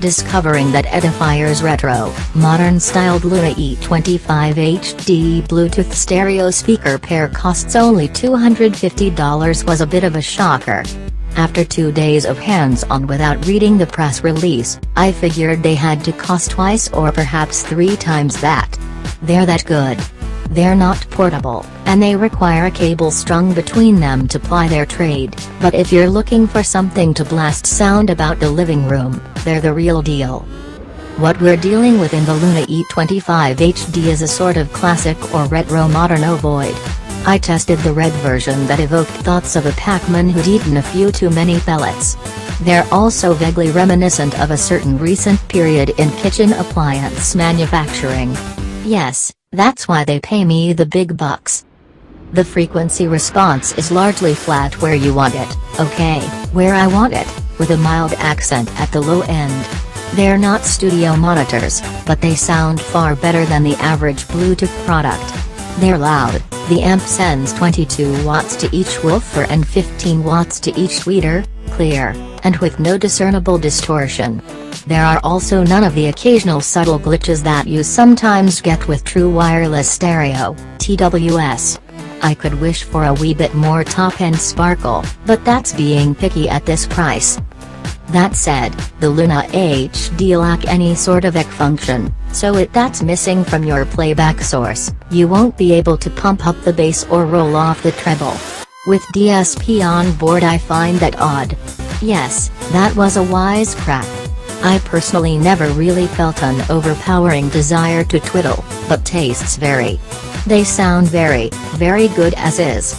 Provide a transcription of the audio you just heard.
discovering that Edifier's retro, modern-styled Luna E25 HD Bluetooth stereo speaker pair costs only $250 was a bit of a shocker. After 2 days of hands-on without reading the press release, I figured they had to cost twice or perhaps 3 times that. They're that good. They're not portable, and they require a cable strung between them to ply their trade, but if you're looking for something to blast sound about the living room, they're the real deal. What we're dealing with in the Luna E25 HD is a sort of classic or retro modern ovoid. I tested the red version that evoked thoughts of a Pac-Man who'd eaten a few too many pellets. They're also vaguely reminiscent of a certain recent period in kitchen appliance manufacturing. Yes, that's why they pay me the big bucks. The frequency response is largely flat where you want it, okay, where I want it, with a mild accent at the low end. They're not studio monitors, but they sound far better than the average Bluetooth product. They're loud, the amp sends 22 watts to each woofer and 15 watts to each tweeter, clear, and with no discernible distortion. There are also none of the occasional subtle glitches that you sometimes get with true wireless stereo, TWS. I could wish for a wee bit more top-end sparkle, but that's being picky at this price. That said, the Luna HD lack any sort of EQ function, so if that's missing from your playback source, you won't be able to pump up the bass or roll off the treble. With DSP on board I find that odd. Yes, that was a wisecrack. I personally never really felt an overpowering desire to twiddle, but tastes vary. They sound very, very good as is.